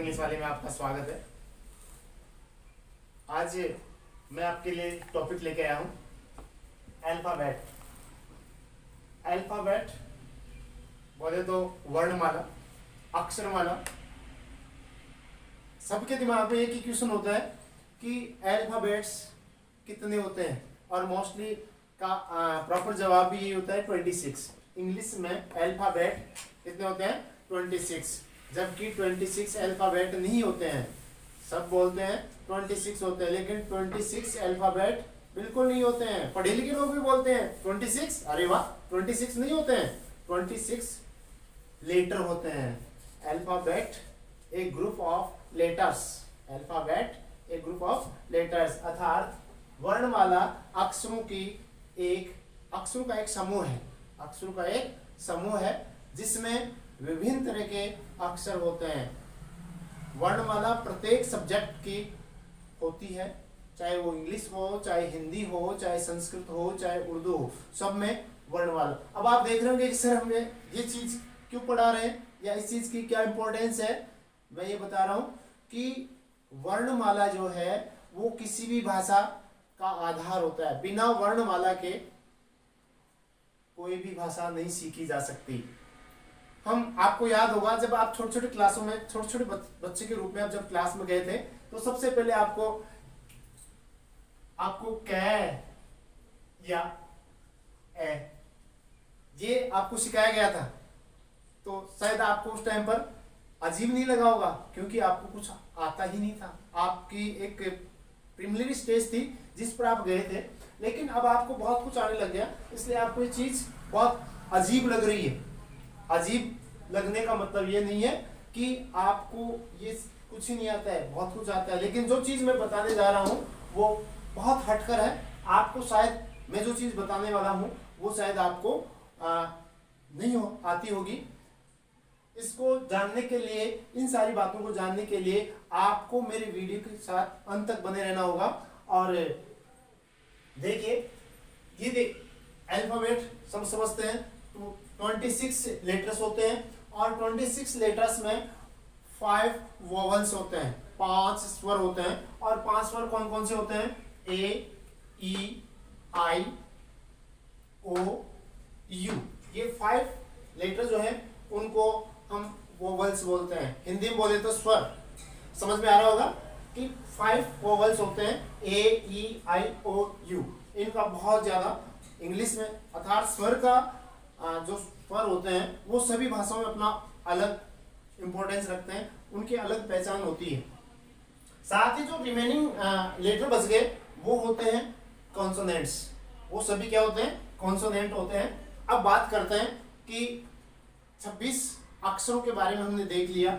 English वाले में आपका स्वागत है। आज मैं आपके लिए टॉपिक लेके आया हूँ अल्फाबेट। अल्फाबेट बोले तो वर्णमाला, अक्षरमाला। सबके दिमाग में एक ही क्वेश्चन होता है कि अल्फाबेट्स कितने होते हैं, और मोस्टली का प्रॉपर जवाब भी ये होता है 26। इंग्लिश में अल्फाबेट कितने होते हैं 26, जबकि 26 अल्फाबेट नहीं होते हैं। सब बोलते हैं 26 होते हैं, लेकिन 26 अल्फाबेट बिल्कुल नहीं होते हैं। पढ़े लिखे लोग भी बोलते हैं 26, अरे वाह 26 नहीं होते हैं, 26 लेटर होते हैं। Alphabet A group of letters, alphabet A group of letters अर्थात वर्णमाला अक्षरों का एक समूह है। अक्षरों का एक समूह है जिसमें विभिन्न तरह के अक्षर होते हैं। वर्णमाला प्रत्येक सब्जेक्ट की होती है, चाहे वो इंग्लिश हो, चाहे हिंदी हो, चाहे संस्कृत हो, चाहे उर्दू हो, सब में वर्णमाला। अब आप देख रहे होंगे कि सर हमें ये चीज क्यों पढ़ा रहे हैं या इस चीज की क्या इंपॉर्टेंस है। मैं ये बता रहा हूं कि वर्णमाला जो है वो किसी भी भाषा का आधार होता है। बिना वर्णमाला के कोई भी भाषा नहीं सीखी जा सकती। हम आपको याद होगा जब आप छोटे छोटे क्लासों में छोटे छोटे बच्चे के रूप में आप जब क्लास में गए थे तो सबसे पहले आपको कै या ए ये आपको सिखाया गया था। तो शायद आपको उस टाइम पर अजीब नहीं लगा होगा क्योंकि आपको कुछ आता ही नहीं था। आपकी एक प्रीलिमिनरी स्टेज थी जिस पर आप गए थे, लेकिन अब आपको बहुत कुछ आने लग गया, इसलिए आपको ये चीज बहुत अजीब लग रही है। अजीब लगने का मतलब ये नहीं है कि आपको ये कुछ ही नहीं आता है, बहुत कुछ आता है। लेकिन जो चीज मैं बताने जा रहा हूँ वो बहुत हटकर है। आपको शायद मैं जो चीज बताने वाला हूँ वो शायद आपको नहीं आती होगी। इसको जानने के लिए, इन सारी बातों को जानने के लिए आपको मेरे वीडियो के साथ अंत तक बने रहना होगा। और देखिए ये अल्फाबेट सब समझते हैं तो 26 लेटर्स होते हैं, और 26 लेटर्स में 5 वोवेल्स होते हैं, 5 स्वर होते हैं। और 5 स्वर कौन कौन से होते हैं? ए, ई, आई, ओ, यू। ये 5 लेटर जो है उनको हम वोवेल्स बोलते हैं। हिंदी में बोले तो स्वर। समझ में आ रहा होगा कि 5 वोवेल्स होते हैं, ए, ई, आई, ओ, यू। इनका बहुत ज्यादा इंग्लिश में अर्थात स्वर का जो स्वर होते हैं वो सभी भाषाओं में अपना अलग इंपॉर्टेंस रखते हैं, उनकी अलग पहचान होती है। साथ ही जो रिमेनिंग लेटर बच गए वो होते हैं कॉन्सोनेंट्स। वो सभी क्या होते हैं? कॉन्सोनेंट होते हैं। अब बात करते हैं कि 26 अक्षरों के बारे में हमने देख लिया।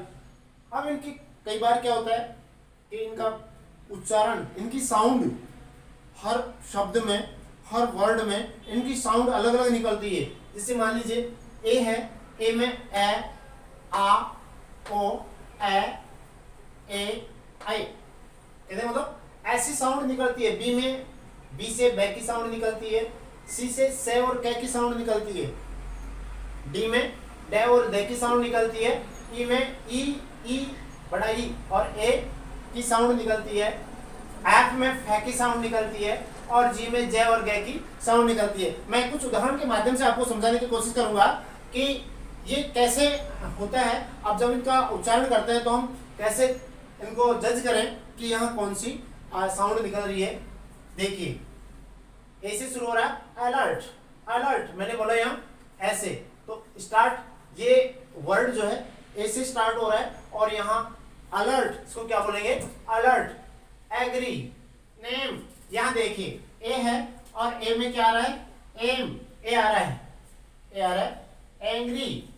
अब इनकी कई बार क्या होता है कि इनका उच्चारण, इनकी साउंड, हर शब्द में, हर वर्ड में इनकी साउंड अलग अलग निकलती है। जैसे मान लीजिए ए है, ए में ए, आ, ओ, ए, आई कहते मतलब ऐसी साउंड निकलती है। बी में बी से बै की साउंड निकलती है, सी से और कै की साउंड निकलती है, डी में डे और दे की साउंड निकलती है, ई में ई बड़ा ई और ए की साउंड निकलती है, एफ में फे की साउंड निकलती है, और जी में जय और गय की साउंड निकलती है। मैं कुछ उदाहरण के माध्यम से आपको समझाने की कोशिश करूंगा कि ये कैसे होता है। अब जब इनका उच्चारण करते हैं तो हम कैसे इनको जज करें कि यहाँ कौन सी साउंड निकल रही है। देखिए ए से शुरू हो रहा है अलर्ट, अलर्ट मैंने बोला यहाँ ऐसे, तो स्टार्ट ये वर्ड जो है ए से स्टार्ट हो रहा है, और यहाँ अलर्ट, इसको क्या बोलेंगे? अलर्ट। एग्री, नेम, यहां देखिए ए है और ए में क्या आ रहा है? एम, ए आ रहा है, ए आ रहा है। एंग्री,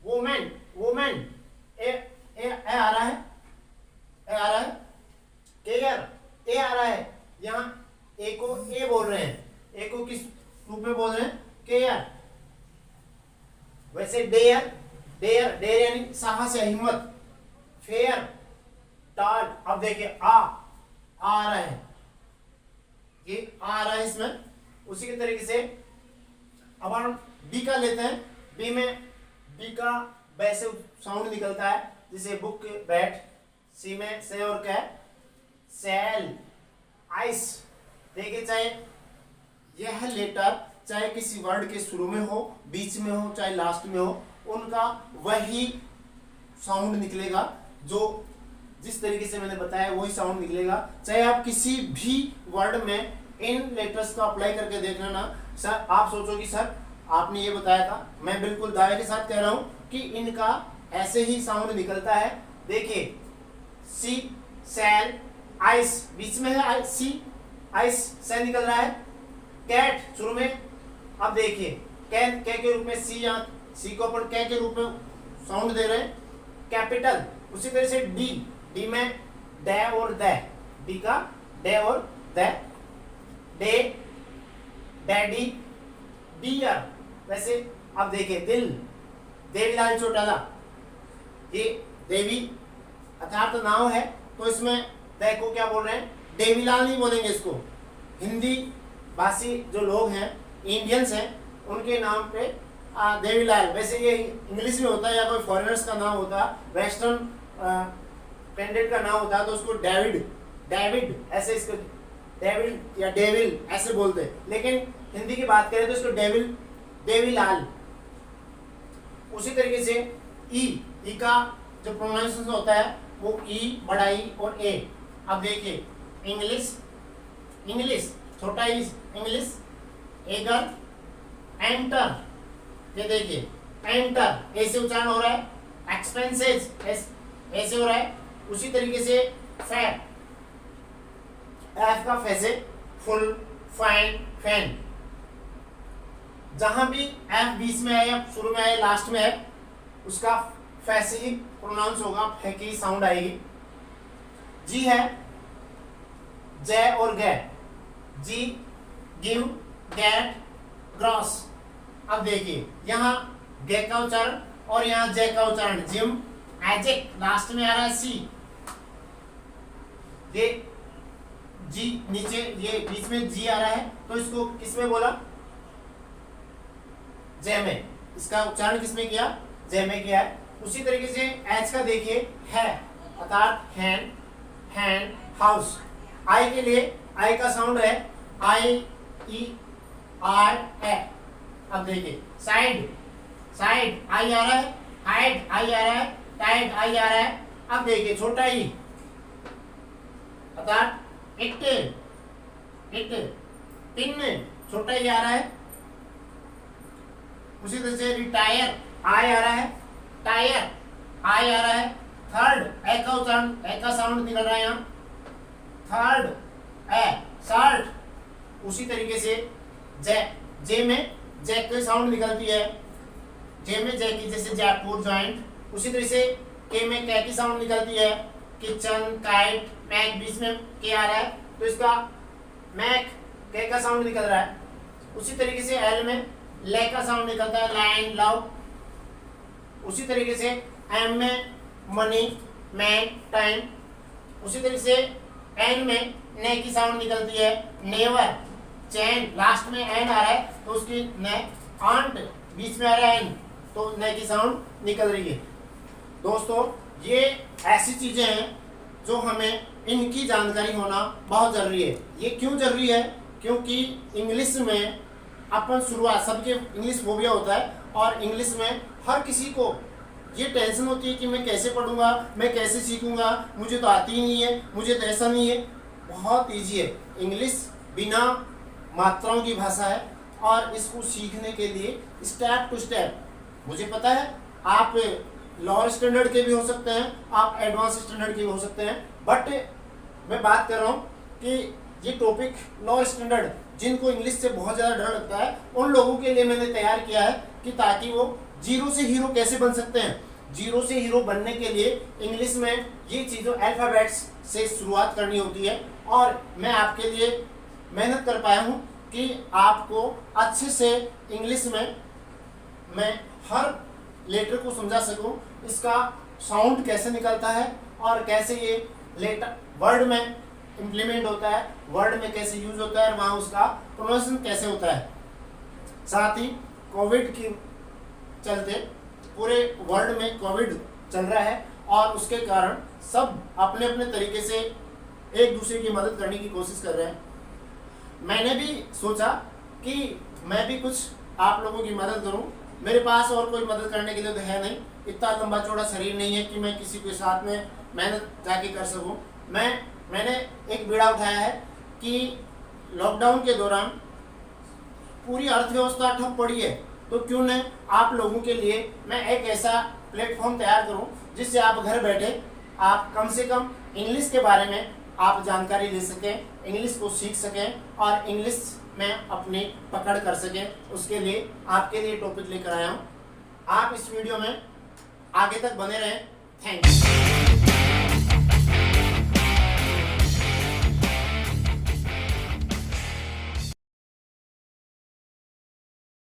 वुमेन, वुमेन, ए आ रहा है, ए आ रहा है। केयर, ए आ रहा है, यहां ए को ए बोल रहे हैं, ए को किस रूप में बोल रहे हैं? केयर। वैसे डेयर, डेयर, डेयर यानी साहस या हिम्मत। फेयर, टाल, अब देखिए आ रहा है, ये आ रहा है इसमें। उसी के तरीके से अब हम बी का लेते हैं। बी में बी का वैसे साउंड निकलता है जैसे बुक, बैट, सी में से और क्या है, सेल, आइस। देखिए चाहे यह लेटर चाहे किसी वर्ड के शुरू में हो, बीच में हो, चाहे लास्ट में हो, उनका वही साउंड निकलेगा, जो जिस तरीके से मैंने बताया वही साउंड निकलेगा। चाहे आप किसी भी वर्ड में इन लेटर्स को अप्लाई करके देख लेना। सर आप सोचो कि सर आपने ये बताया था, मैं बिल्कुल दावे के साथ कह रहा हूं कि इनका ऐसे ही साउंड निकलता है। देखिए सी, सेल, आइस, बीच में है सी, आइस से निकल रहा है। कैट शुरू में, अब देखिए कैन कै के रूप में सी, यहाँ सी को अपन कै के रूप में साउंड दे रहे हैं, कैपिटल। उसी तरह से डी, डी में डे और द, डी का डे और द, डे, डैडी, डियर। वैसे अब देखिए दिल, देवीलाल चौटाला, ये देवी अर्थात नाम है, तो इसमें द को क्या बोल रहे हैं, देवीलाल नहीं बोलेंगे इसको। हिंदी भाषी जो लोग हैं, इंडियंस हैं, उनके नाम पे देवीलाल। वैसे ये इंग्लिश में होता है या कोई फॉरेनर्स का नाम होता है, वेस्टर्न कैंडिडेट का नाम होता है, तो उसको डेविड, डेविड ऐसे इसको डेविड या डेविल ऐसे बोलते हैं। लेकिन हिंदी की बात करें तो इसको डेविल, देवीलाल। उसी तरीके से ई का जो प्रोनाउंसिएशन होता है वो ई, बड़ा ई और ए। अब देखिए इंग्लिश, इंग्लिश छोटा ई, इंग्लिश, एगर, एंटर, ये देखिए एंटर ऐसे उच्चारण हो रहा है, एक्सपेंसेस ऐसे हो रहा है। उसी तरीके से फैट, एफ का फैसे, फुल, फाइन, फैन। जहां भी एफ बीच में है या शुरू में है, लास्ट में है, उसका फैसे ही प्रोनाउंस होगा, फै की साउंड आएगी। जी है जय और गे, जी, गिव, गेट, ग्रॉस। अब देखिए यहाँ गे का उच्चारण और यहाँ जय का उच्चारण, जिम, एजेक्ट, लास्ट में आ रहा है सी, ये जी नीचे, ये बीच में जी आ रहा है, तो इसको किसमें बोला, जय में। इसका उच्चारण किसमें किया, जय में किया है। उसी तरीके से एच का देखिए है, अर्थात हैंड, हैंड, हाउस। आई के लिए आई का साउंड है आई, ई, आर, है। अब देखिए साइड, साइड आई आ रहा है, हाइड आई आ रहा है, टाइड आई आ रहा है। अब देखिए छोटा ई, अर्थात इट, इट, पिन, छोटा ई आ रहा है। उसी तरह से रिटायर आई आ रहा है, टायर आई आ रहा है। थर्ड ए का उच्चारण, ए का साउंड निकल रहा है यहाँ, थर्ड ए, शर्ट। उसी तरीके से जे, जे में जे की साउंड निकलती है, जे में जे की, जैसे जयपुर, जॉइंट। उसी तरह से के में कै की साउंड निकलती है, किचन, काइट, मैक, बीच में के आ रहा है, तो इसका मैक, के का साउंड निकल रहा है। उसी तरीके से एल में ले का साउंड निकलता है, लाइन, लव। उसी तरीके से एम में मनी, मैन, टाइम। उसी तरीके से एन में ने की साउंड निकलती है, नेवर, चैन, लास्ट में एन आ रहा है तो उसकी ने, आंट बीच में आ रहा है एन, तो ने की साउंड निकल रही है। दोस्तों ये ऐसी चीजें हैं जो हमें इनकी जानकारी होना बहुत जरूरी है। ये क्यों जरूरी है, क्योंकि इंग्लिश में अपन शुरुआत, सबके इंग्लिश फोबिया होता है, और इंग्लिश में हर किसी को ये टेंशन होती है कि मैं कैसे पढ़ूंगा, मैं कैसे सीखूंगा, मुझे तो आती ही नहीं है, मुझे तो ऐसा नहीं है। बहुत ईजी है, इंग्लिश बिना मात्राओं की भाषा है, और इसको सीखने के लिए स्टेप टू स्टेप, मुझे पता है आप लोअर स्टैंडर्ड के भी हो सकते हैं, आप एडवांस स्टैंडर्ड के भी हो सकते हैं, बट मैं बात कर रहा हूँ कि ये टॉपिक लोअर स्टैंडर्ड, जिनको इंग्लिश से बहुत ज़्यादा डर लगता है, उन लोगों के लिए मैंने तैयार किया है कि ताकि वो जीरो से हीरो कैसे बन सकते हैं। जीरो से हीरो बनने के लिए इंग्लिश में ये चीज़ों अल्फ़ाबेट्स से शुरुआत करनी होती है, और मैं आपके लिए मेहनत कर पाया हूँ कि आपको अच्छे से इंग्लिश में मैं हर लेटर को समझा सकूं, इसका साउंड कैसे निकलता है और कैसे ये लेटर वर्ड में इम्प्लीमेंट होता है, वर्ड में कैसे यूज होता है, और वहाँ उसका प्रोनाउंसिएशन कैसे होता है। साथ ही कोविड के चलते पूरे वर्ल्ड में कोविड चल रहा है, और उसके कारण सब अपने अपने तरीके से एक दूसरे की मदद करने की कोशिश कर रहे हैं। मैंने भी सोचा कि मैं भी कुछ आप लोगों की मदद करूं। मेरे पास और कोई मदद करने के लिए तो है नहीं, इतना लंबा चौड़ा शरीर नहीं है कि मैं किसी के साथ में मेहनत जाके कर सकूं। मैंने एक बीड़ा उठाया है कि लॉकडाउन के दौरान पूरी अर्थव्यवस्था ठप पड़ी है, तो क्यों न आप लोगों के लिए मैं एक ऐसा प्लेटफॉर्म तैयार करूं जिससे आप घर बैठे आप कम से कम इंग्लिश के बारे में आप जानकारी ले सकें, इंग्लिश को सीख सकें और इंग्लिश में अपनी पकड़ कर सकें। उसके लिए आपके लिए टॉपिक लेकर आया हूं। आप इस वीडियो में आगे तक बने रहें। Thank you.